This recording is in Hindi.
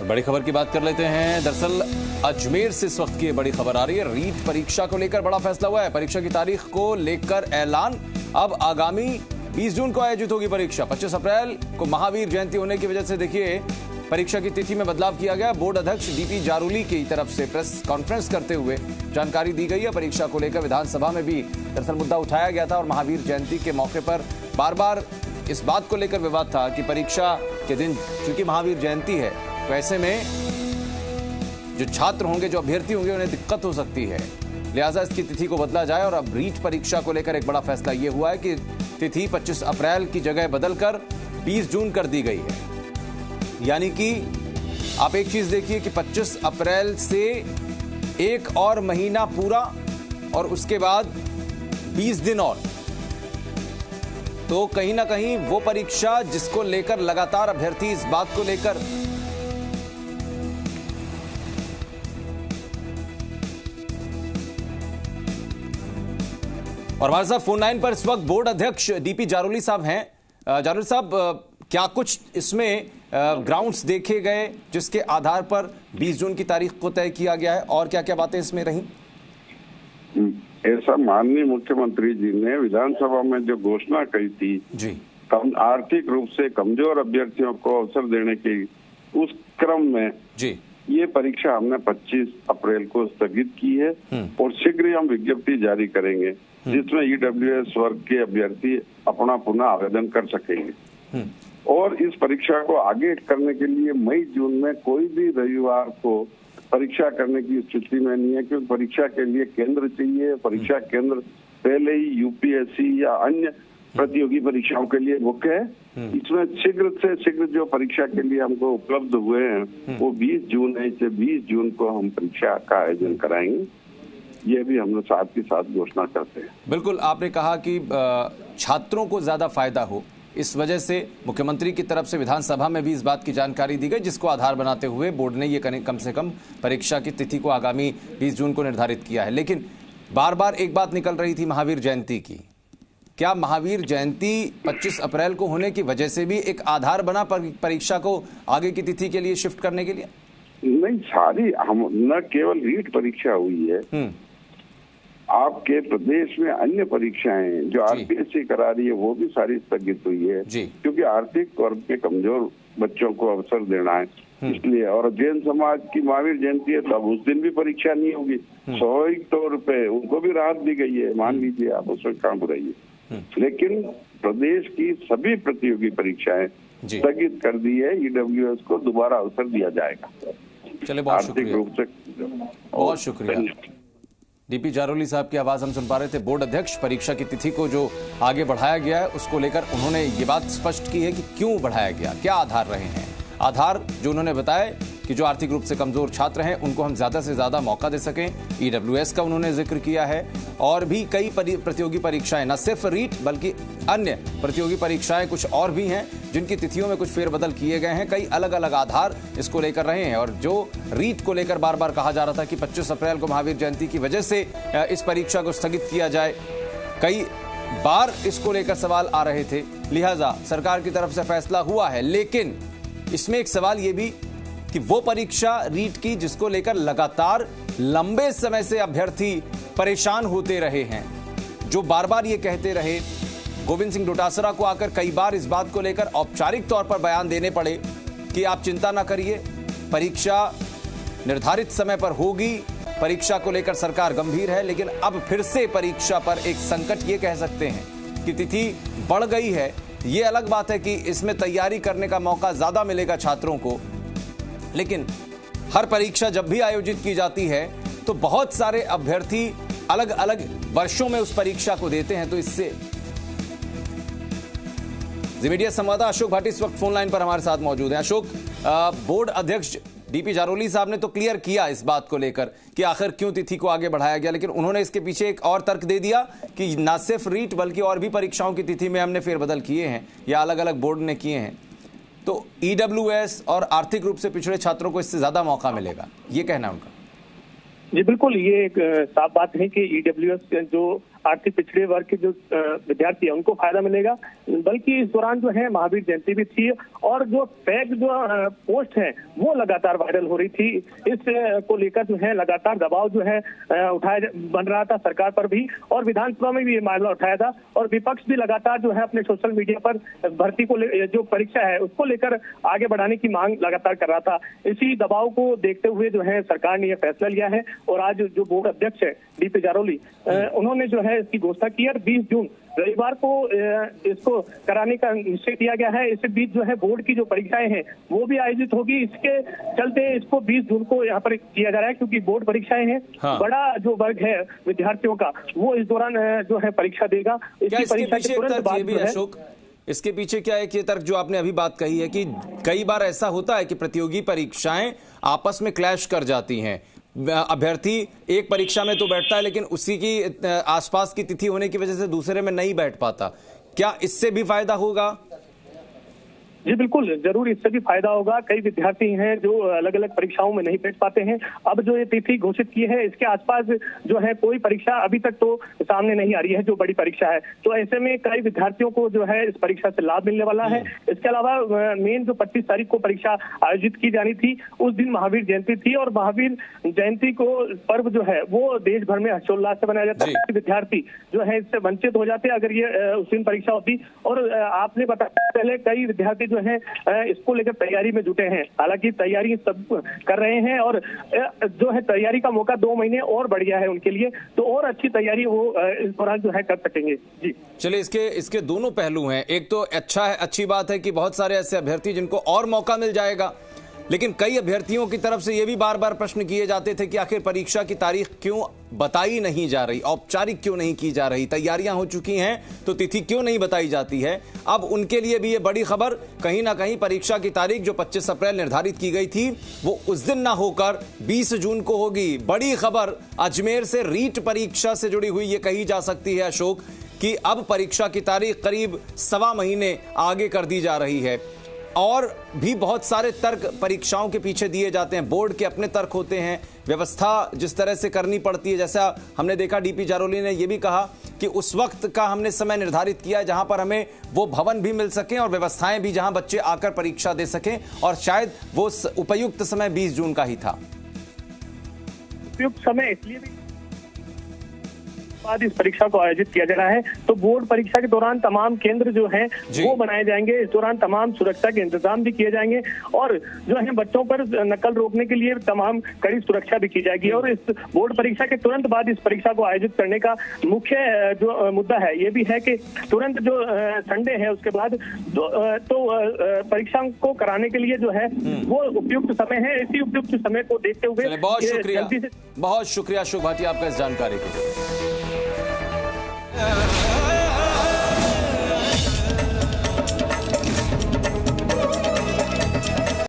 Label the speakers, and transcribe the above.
Speaker 1: बड़ी खबर की बात कर लेते हैं। दरअसल अजमेर से इस वक्त की बड़ी खबर आ रही है। रीट परीक्षा को लेकर बड़ा फैसला हुआ है। परीक्षा की तारीख को लेकर ऐलान। अब आगामी 20 जून को आयोजित होगी परीक्षा। 25 अप्रैल को महावीर जयंती होने की वजह से देखिए परीक्षा की तिथि में बदलाव किया गया। बोर्ड अध्यक्ष डीपी जारोली की तरफ से प्रेस कॉन्फ्रेंस करते हुए जानकारी दी गई है। परीक्षा को लेकर विधानसभा में भी दरअसल मुद्दा उठाया गया था और महावीर जयंती के मौके पर बार बार इस बात को लेकर विवाद था कि परीक्षा के दिन चूंकि महावीर जयंती है तो ऐसे में जो छात्र होंगे, जो अभ्यर्थी होंगे, उन्हें दिक्कत हो सकती है, लिहाजा इसकी तिथि को बदला जाए। और अब रीट परीक्षा को लेकर एक बड़ा फैसला यह हुआ है कि तिथि 25 अप्रैल की जगह बदलकर 20 जून कर दी गई है। यानी कि आप एक चीज देखिए कि 25 अप्रैल से एक और महीना पूरा और उसके बाद 20 दिन और, तो कहीं ना कहीं वो परीक्षा जिसको लेकर लगातार अभ्यर्थी इस बात को लेकर और हमारे साथ फोन लाइन पर इस वक्त बोर्ड अध्यक्ष डीपी जारोली साहब हैं। जारोली साहब, क्या कुछ इसमें ग्राउंड्स देखे गए जिसके आधार पर 20 जून की तारीख को तय किया गया है और क्या क्या बातें इसमें रही?
Speaker 2: ऐसा माननीय मुख्यमंत्री जी ने विधानसभा में जो घोषणा की थी
Speaker 1: जी,
Speaker 2: आर्थिक रूप से कमजोर अभ्यर्थियों को अवसर देने की, उस क्रम में
Speaker 1: जी
Speaker 2: ये परीक्षा हमने 25 अप्रैल को स्थगित की है और शीघ्र ही हम विज्ञप्ति जारी करेंगे जिसमें ईडब्ल्यूएस वर्ग के अभ्यर्थी अपना पुनः आवेदन कर सकेंगे। और इस परीक्षा को आगे करने के लिए मई जून में कोई भी रविवार को परीक्षा करने की स्थिति में नहीं है, क्योंकि परीक्षा के लिए केंद्र चाहिए। परीक्षा केंद्र पहले ही यूपीएससी या अन्य प्रतियोगी परीक्षाओं के लिए बुक है। इसमें शीघ्र से शीघ्र जो परीक्षा के लिए हमको उपलब्ध हुए हैं वो 20 जून है। इसे 20 जून को हम परीक्षा का आयोजन कराएंगे, ये भी हम लोग साथ ही साथ घोषणा करते हैं।
Speaker 1: बिल्कुल, आपने कहा कि छात्रों को ज्यादा फायदा हो, इस वजह से मुख्यमंत्री की तरफ से विधानसभा में भी इस बात की जानकारी दी गई, जिसको आधार बनाते हुए बोर्ड ने ये कम से कम परीक्षा की तिथि को आगामी 20 जून को निर्धारित किया है। लेकिन बार बार एक बात निकल रही थी महावीर जयंती की। क्या महावीर जयंती 25 अप्रैल को होने की वजह से भी एक आधार बना परीक्षा को आगे की तिथि के लिए शिफ्ट करने के लिए?
Speaker 2: नहीं, सारी हम न केवल रीट परीक्षा हुई है, आपके प्रदेश में अन्य परीक्षाएं जो आरपीएससी करा रही है वो भी सारी स्थगित हुई है, क्योंकि आर्थिक वर्ग के कमजोर बच्चों को अवसर देना है इसलिए। और जैन समाज की महावीर जयंती है तब उस दिन भी परीक्षा नहीं होगी। स्वाभाविक तौर पे उनको भी राहत दी गई है, मान लीजिए आप, उसमें काम बुराइए। लेकिन प्रदेश की सभी प्रतियोगी परीक्षाएं स्थगित कर दी है। ईडब्ल्यूएस को दोबारा अवसर दिया जाएगा।
Speaker 1: चलिए, बहुत शुक्रिया,
Speaker 2: रूप से
Speaker 1: बहुत शुक्रिया। डीपी जारोली साहब की आवाज हम सुन पा रहे थे। बोर्ड अध्यक्ष परीक्षा की तिथि को जो आगे बढ़ाया गया है उसको लेकर उन्होंने ये बात स्पष्ट की है कि क्यों बढ़ाया गया, क्या आधार रहे हैं। आधार जो उन्होंने बताया कि जो आर्थिक रूप से कमजोर छात्र हैं उनको हम ज्यादा से ज्यादा मौका दे सकें। ईडब्ल्यूएस का उन्होंने जिक्र किया है और भी कई प्रतियोगी परीक्षाएं, न सिर्फ रीट बल्कि अन्य प्रतियोगी परीक्षाएं कुछ और भी हैं जिनकी तिथियों में कुछ फेरबदल किए गए हैं। कई अलग अलग आधार इसको लेकर रहे हैं। और जो रीट को लेकर बार बार कहा जा रहा था कि 25 अप्रैल को महावीर जयंती की वजह से इस परीक्षा को स्थगित किया जाए, कई बार इसको लेकर सवाल आ रहे थे, लिहाजा सरकार की तरफ से फैसला हुआ है। लेकिन इसमें एक सवाल यह भी कि वो परीक्षा रीट की जिसको लेकर लगातार लंबे समय से अभ्यर्थी परेशान होते रहे हैं, जो बार बार ये कहते रहे, गोविंद सिंह डोटासरा को आकर कई बार इस बात को लेकर औपचारिक तौर पर बयान देने पड़े कि आप चिंता ना करिए, परीक्षा निर्धारित समय पर होगी, परीक्षा को लेकर सरकार गंभीर है। लेकिन अब फिर से परीक्षा पर एक संकट, ये कह सकते हैं कि तिथि बढ़ गई है। ये अलग बात है कि इसमें तैयारी करने का मौका ज्यादा मिलेगा छात्रों को, लेकिन हर परीक्षा जब भी आयोजित की जाती है तो बहुत सारे अभ्यर्थी अलग अलग वर्षों में उस परीक्षा को देते हैं। तो इससे जी मीडिया संवाददाता अशोक भाटी इस वक्त फोन लाइन पर हमारे साथ मौजूद हैं। अशोक, बोर्ड अध्यक्ष डीपी जारोली साहब ने तो क्लियर किया इस बात को लेकर कि आखिर क्यों तिथि को आगे बढ़ाया गया, लेकिन उन्होंने इसके पीछे एक और तर्क दे दिया कि न सिर्फ रीट बल्कि और भी परीक्षाओं की तिथि में हमने फेरबदल किए हैं या अलग अलग बोर्ड ने किए हैं, तो ईडब्ल्यूएस और आर्थिक रूप से पिछड़े छात्रों को इससे ज्यादा मौका मिलेगा, ये कहना है उनका।
Speaker 3: जी बिल्कुल, ये एक साफ बात है कि ईडब्ल्यूएस जो आर्थिक पिछड़े वर्ग के जो विद्यार्थी है उनको फायदा मिलेगा, बल्कि इस दौरान जो है महावीर जयंती भी थी और जो फेक जो पोस्ट है वो लगातार वायरल हो रही थी। इस को लेकर जो है लगातार दबाव जो है उठाया बन रहा था सरकार पर भी, और विधानसभा में भी ये मामला उठाया था, और विपक्ष भी लगातार जो है अपने सोशल मीडिया पर भर्ती को जो परीक्षा है उसको लेकर आगे बढ़ाने की मांग लगातार कर रहा था। इसी दबाव को देखते हुए जो है सरकार ने यह फैसला लिया है, और आज जो बोर्ड अध्यक्ष है डीपी जारोली उन्होंने जो है इसकी घोषणा की और 20 जून रविवार को इसको कराने का निश्चय किया गया है। इसी बीच जो है बोर्ड की जो परीक्षाएं हैं वो भी आयोजित होगी। इसके चलते इसको 20 जून को यहाँ पर किया जा रहा है, क्योंकि बोर्ड परीक्षाएं हैं। हाँ। बड़ा जो वर्ग है विद्यार्थियों का वो इस दौरान जो है परीक्षा देगा।
Speaker 1: इसकी परीक्षा के तुरंत बाद भी अशोक, इसके पीछे क्या है कि तर्क जो आपने अभी बात कही है कि कई बार ऐसा होता है कि प्रतियोगी परीक्षाएं आपस में क्लैश कर जाती हैं। अभ्यर्थी एक परीक्षा में तो बैठता है लेकिन उसी की आसपास की तिथि होने की वजह से दूसरे में नहीं बैठ पाता। क्या इससे भी फायदा होगा?
Speaker 3: जी बिल्कुल, जरूर इससे भी फायदा होगा। कई विद्यार्थी हैं जो अलग अलग परीक्षाओं में नहीं बैठ पाते हैं। अब जो ये तिथि घोषित की है इसके आसपास जो है कोई परीक्षा अभी तक तो सामने नहीं आ रही है जो बड़ी परीक्षा है, तो ऐसे में कई विद्यार्थियों को जो है इस परीक्षा से लाभ मिलने वाला है। इसके अलावा मेन जो 25 तारीख को परीक्षा आयोजित की जानी थी उस दिन महावीर जयंती थी, और महावीर जयंती को पर्व जो है वो देश भर में हर्षोल्लास से मनाया जाता है। विद्यार्थी जो है इससे वंचित हो जाते अगर ये उस दिन परीक्षा होती। और आपने बताया पहले कई विद्यार्थी जो है इसको लेकर तैयारी में जुटे हैं। हालांकि तैयारी सब कर रहे हैं और जो है तैयारी का मौका 2 महीने और बढ़ गया है उनके लिए, तो और अच्छी तैयारी वो इस दौरान जो है कर सकेंगे। जी
Speaker 1: चलिए, इसके दोनों पहलू हैं। एक तो अच्छी बात है कि बहुत सारे ऐसे अभ्यर्थी जिनको और मौका मिल जाएगा, लेकिन कई अभ्यर्थियों की तरफ से ये भी बार बार प्रश्न किए जाते थे कि आखिर परीक्षा की तारीख क्यों बताई नहीं जा रही, औपचारिक क्यों नहीं की जा रही, तैयारियां हो चुकी हैं तो तिथि क्यों नहीं बताई जाती है। अब उनके लिए भी ये बड़ी खबर, कहीं ना कहीं परीक्षा की तारीख जो 25 अप्रैल निर्धारित की गई थी वो उस दिन ना होकर 20 जून को होगी। बड़ी खबर अजमेर से रीट परीक्षा से जुड़ी हुई ये कही जा सकती है अशोक कि अब परीक्षा की तारीख करीब 1.25 महीने आगे कर दी जा रही है। और भी बहुत सारे तर्क परीक्षाओं के पीछे दिए जाते हैं, बोर्ड के अपने तर्क होते हैं, व्यवस्था जिस तरह से करनी पड़ती है। जैसा हमने देखा डीपी जारोली ने यह भी कहा कि उस वक्त का हमने समय निर्धारित किया जहां पर हमें वो भवन भी मिल सकें और व्यवस्थाएं भी जहां बच्चे आकर परीक्षा दे सकें, और शायद वो उपयुक्त समय 20 जून का ही था।
Speaker 3: उपयुक्त समय इसलिए भी बाद इस परीक्षा को आयोजित किया जा रहा है, तो बोर्ड परीक्षा के दौरान तमाम केंद्र जो हैं वो बनाए जाएंगे। इस दौरान तमाम सुरक्षा के इंतजाम भी किए जाएंगे, और जो है बच्चों पर नकल रोकने के लिए तमाम कड़ी सुरक्षा भी की जाएगी। और इस बोर्ड परीक्षा के तुरंत बाद इस परीक्षा को आयोजित करने का मुख्य जो मुद्दा है ये भी है कि तुरंत जो संडे है उसके बाद तो परीक्षा को कराने के लिए जो है वो उपयुक्त समय है। इसी उपयुक्त समय को देखते हुए
Speaker 1: बहुत शुक्रिया अशोक भाटिया आपका इस जानकारी के लिए।